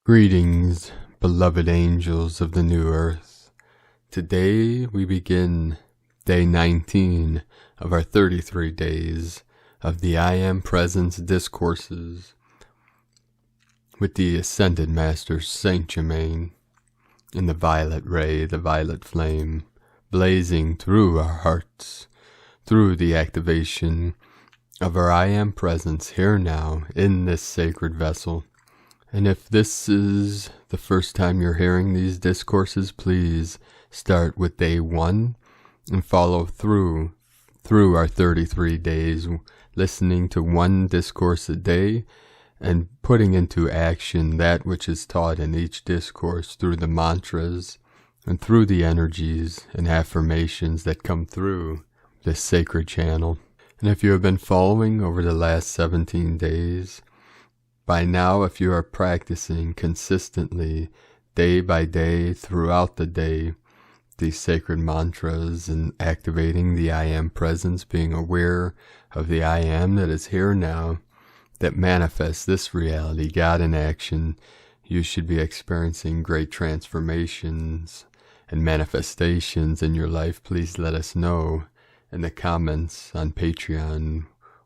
Greetings, beloved angels of the new earth. Today we begin day 19 of our 33 days of the I Am Presence Discourses with the Ascended Master Saint Germain in the violet ray, the violet flame, blazing through our hearts, through the activation of our I Am Presence here now in this sacred vessel. And if this is the first time you're hearing these discourses, please start with day 1 and follow through our 33 days, listening to one discourse a day and putting into action that which is taught in each discourse through the mantras and through the energies and affirmations that come through this sacred channel. And if you have been following over the last 17 days, by now, if you are practicing consistently, day by day, throughout the day, these sacred mantras and activating the I Am Presence, being aware of the I Am that is here now, that manifests this reality, God in action, you should be experiencing great transformations and manifestations in your life. Please let us know in the comments on Patreon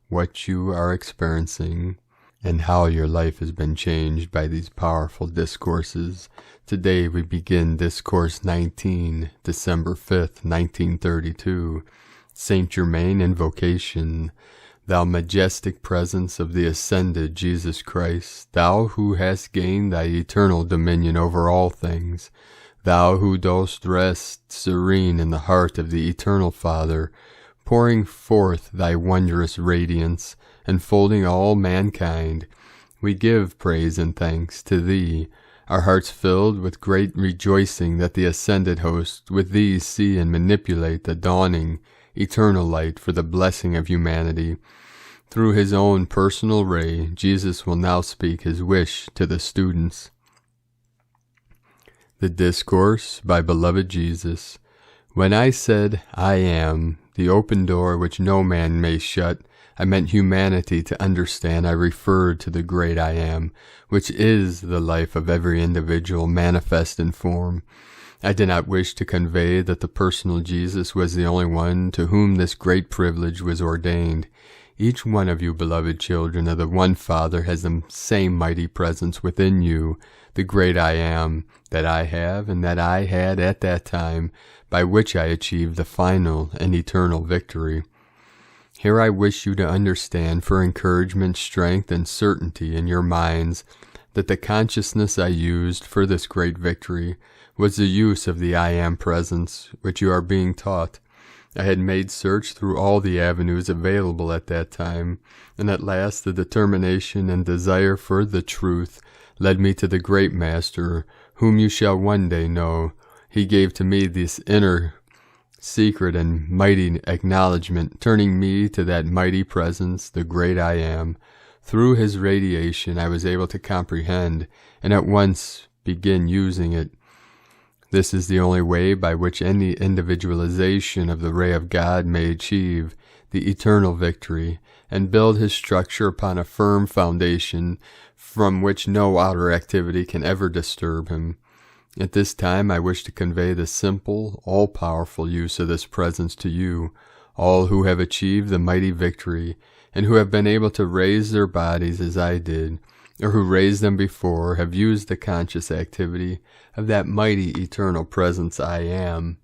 what you are experiencing and how your life has been changed by these powerful discourses. Today we begin Discourse 19, December 5th, 1932. Saint Germain Invocation. Thou majestic presence of the ascended Jesus Christ, thou who hast gained thy eternal dominion over all things, thou who dost rest serene in the heart of the eternal Father, pouring forth thy wondrous radiance, enfolding all mankind, we give praise and thanks to thee, our hearts filled with great rejoicing that the ascended host with thee see and manipulate the dawning eternal light for the blessing of humanity. Through his own personal ray, Jesus will now speak his wish to the students. The Discourse by Beloved Jesus. When I said, I am, the open door which no man may shut, I meant humanity to understand. I referred to the great I Am, which is the life of every individual manifest in form. I did not wish to convey that the personal Jesus was the only one to whom this great privilege was ordained. Each one of you, beloved children of the one Father, has the same mighty presence within you, the great I Am that I have and that I had at that time, by which I achieved the final and eternal victory. Here I wish you to understand for encouragement, strength, and certainty in your minds that the consciousness I used for this great victory was the use of the I Am Presence, which you are being taught. I had made search through all the avenues available at that time, and at last the determination and desire for the truth led me to the great Master, whom you shall one day know. He gave to me this inner secret and mighty acknowledgement, turning me to that mighty presence, the great I Am. Through his radiation I was able to comprehend and at once begin using it. This is the only way by which any individualization of the ray of God may achieve the eternal victory and build his structure upon a firm foundation from which no outer activity can ever disturb him. At this time I wish to convey the simple, all-powerful use of this presence to you, all who have achieved the mighty victory, and who have been able to raise their bodies as I did, or who raised them before, have used the conscious activity of that mighty eternal presence I Am.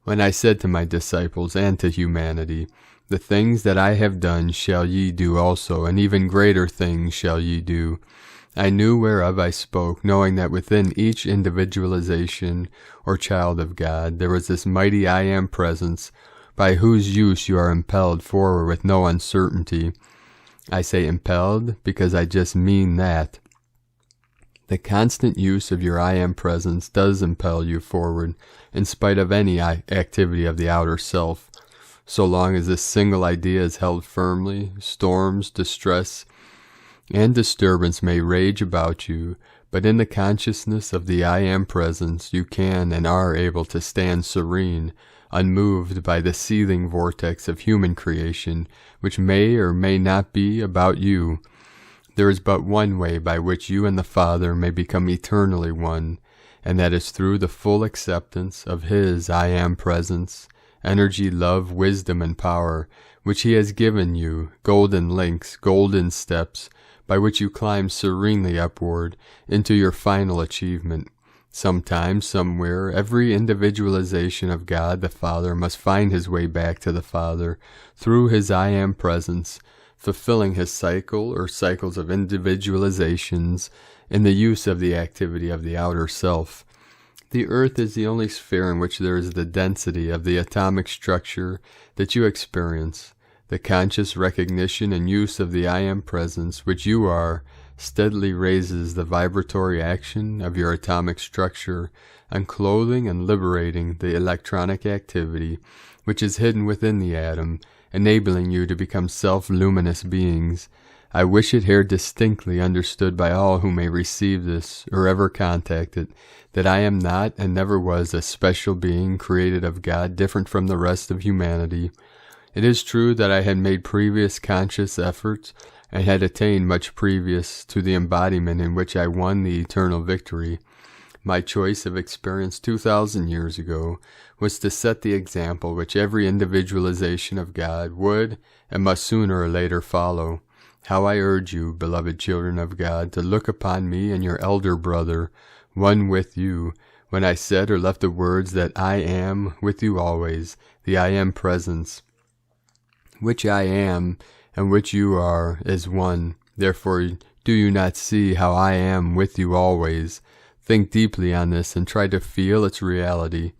When I said to my disciples and to humanity, the things that I have done shall ye do also, and even greater things shall ye do, I knew whereof I spoke, knowing that within each individualization or child of God there was this mighty I Am presence, by whose use you are impelled forward with no uncertainty. I say impelled because I just mean that. The constant use of your I Am presence does impel you forward, in spite of any activity of the outer self. So long as this single idea is held firmly, storms, distress, and disturbance may rage about you, but in the consciousness of the I Am presence you can and are able to stand serene, unmoved by the seething vortex of human creation, which may or may not be about you. There is but one way by which you and the Father may become eternally one, and that is through the full acceptance of His I Am presence, energy, love, wisdom, and power, which He has given you, golden links, golden steps, by which you climb serenely upward into your final achievement. Sometime, somewhere, every individualization of God the Father must find his way back to the Father through His I Am presence, fulfilling his cycle or cycles of individualizations in the use of the activity of the outer self. The earth is the only sphere in which there is the density of the atomic structure that you experience. The conscious recognition and use of the I Am presence, which you are, steadily raises the vibratory action of your atomic structure, unclothing and liberating the electronic activity which is hidden within the atom, enabling you to become self-luminous beings. I wish it here distinctly understood by all who may receive this or ever contact it, that I am not and never was a special being created of God different from the rest of humanity. It is true that I had made previous conscious efforts and had attained much previous to the embodiment in which I won the eternal victory. My choice of experience 2,000 years ago was to set the example which every individualization of God would and must sooner or later follow. How I urge you, beloved children of God, to look upon me and your elder brother, one with you, when I said or left the words that I am with you always, the I Am presence, which I am and which you are, is one. Therefore do you not see how I am with you always? Think deeply on this and try to feel its reality.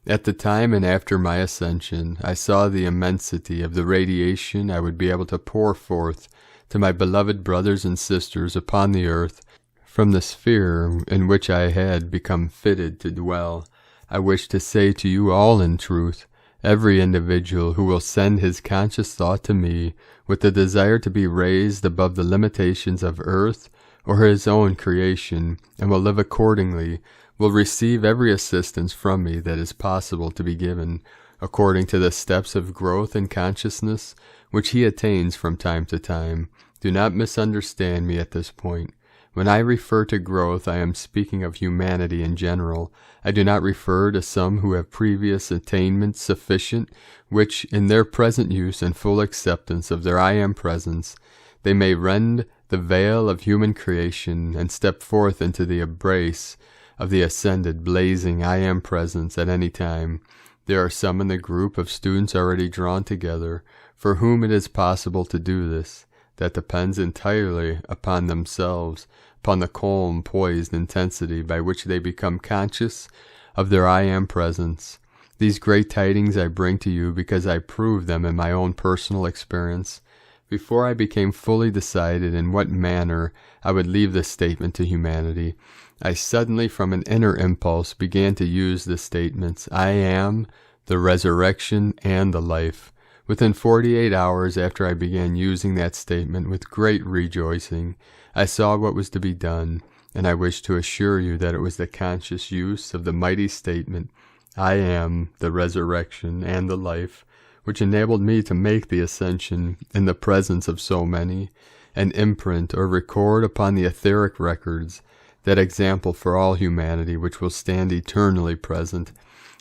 At the time and after my ascension, I saw the immensity of the radiation I would be able to pour forth to my beloved brothers and sisters upon the earth from the sphere in which I had become fitted to dwell. I wish to say to you all in truth, every individual who will send his conscious thought to me with the desire to be raised above the limitations of earth or his own creation, and will live accordingly, will receive every assistance from me that is possible to be given, according to the steps of growth in consciousness which he attains from time to time. Do not misunderstand me at this point. When I refer to growth, I am speaking of humanity in general. I do not refer to some who have previous attainments sufficient, which, in their present use and full acceptance of their I Am presence, they may rend the veil of human creation and step forth into the embrace of the ascended, blazing I Am presence at any time. There are some in the group of students already drawn together, for whom it is possible to do this. That depends entirely upon themselves, upon the calm, poised intensity by which they become conscious of their I Am presence. These great tidings I bring to you because I proved them in my own personal experience. Before I became fully decided in what manner I would leave this statement to humanity, I suddenly, from an inner impulse, began to use the statements, I am the resurrection and the life. Within 48 hours after I began using that statement with great rejoicing, I saw what was to be done, and I wish to assure you that it was the conscious use of the mighty statement, I am the resurrection and the life, which enabled me to make the ascension in the presence of so many, and imprint or record upon the etheric records that example for all humanity which will stand eternally present.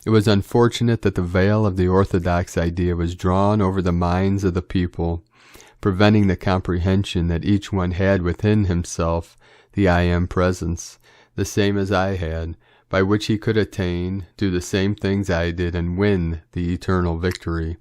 It was unfortunate that the veil of the orthodox idea was drawn over the minds of the people, preventing the comprehension that each one had within himself the I Am presence, the same as I had, by which he could attain, do the same things I did, and win the eternal victory.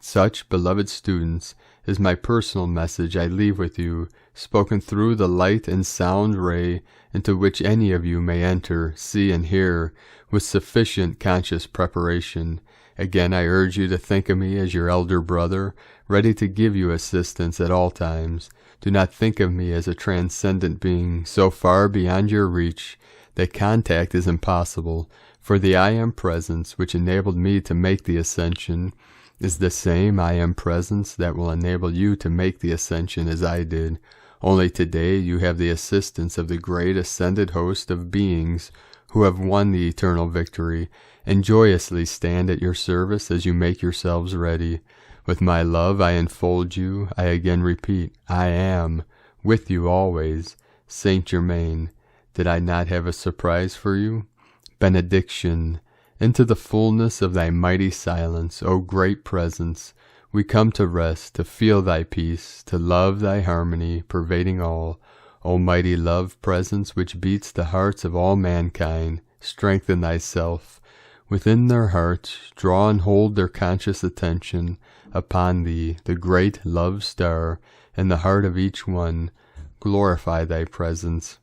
Such, beloved students, is my personal message I leave with you, spoken through the light and sound ray into which any of you may enter, see, and hear, with sufficient conscious preparation. Again, I urge you to think of me as your elder brother, ready to give you assistance at all times. Do not think of me as a transcendent being, so far beyond your reach that contact is impossible, for the I Am presence which enabled me to make the ascension is the same I Am presence that will enable you to make the ascension as I did. Only today you have the assistance of the great ascended host of beings who have won the eternal victory, and joyously stand at your service as you make yourselves ready. With my love I enfold you. I again repeat, I am with you always. Saint Germain, did I not have a surprise for you? Benediction, into the fullness of thy mighty silence, O great presence, we come to rest, to feel thy peace, to love thy harmony, pervading all. Almighty love presence, which beats the hearts of all mankind, strengthen thyself within their hearts, draw and hold their conscious attention upon thee, the great love star, in the heart of each one. Glorify thy presence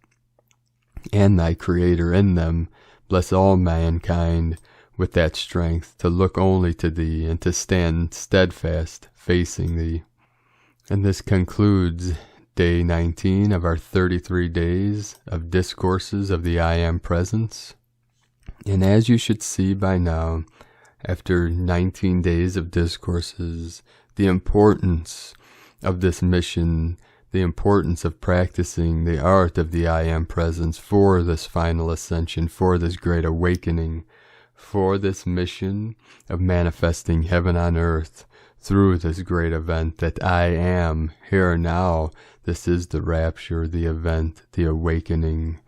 and thy Creator in them. Bless all mankind with that strength to look only to thee and to stand steadfast facing thee. And this concludes day 19 of our 33 days of Discourses of the I Am Presence. And as you should see by now, after 19 days of Discourses, the importance of this mission, the importance of practicing the art of the I Am Presence for this final ascension, for this great awakening, for this mission of manifesting heaven on earth through this great event that I am here now. This is the rapture, the event, the awakening,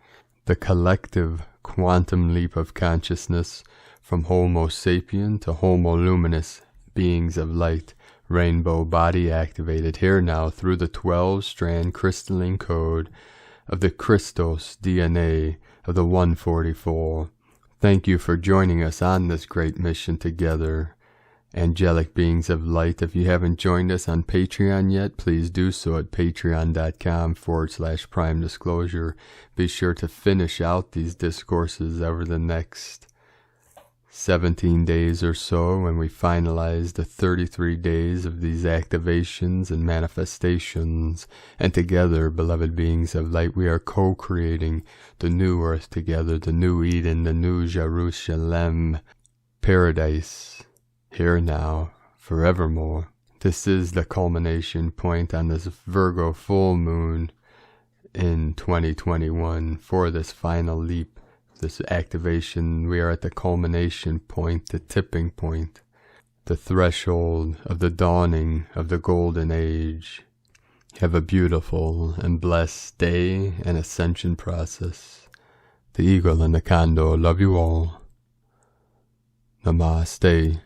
the collective quantum leap of consciousness from Homo sapien to Homo luminous, beings of light, rainbow body activated here now through the 12-strand crystalline code of the Christos DNA of the 144. Thank you for joining us on this great mission together, angelic beings of light. If you haven't joined us on Patreon yet, please do so at patreon.com/prime disclosure. Be sure to finish out these discourses over the next 17 days or so when we finalize the 33 days of these activations and manifestations. And together, beloved beings of light, we are co-creating the new earth together, the new Eden, the new Jerusalem, paradise, here now, forevermore. This is the culmination point on this Virgo full moon in 2021 for this final leap, this activation. We are at the culmination point, the tipping point, the threshold of the dawning of the golden age. Have a beautiful and blessed day and ascension process. The Eagle and the Condor love you all. Namaste.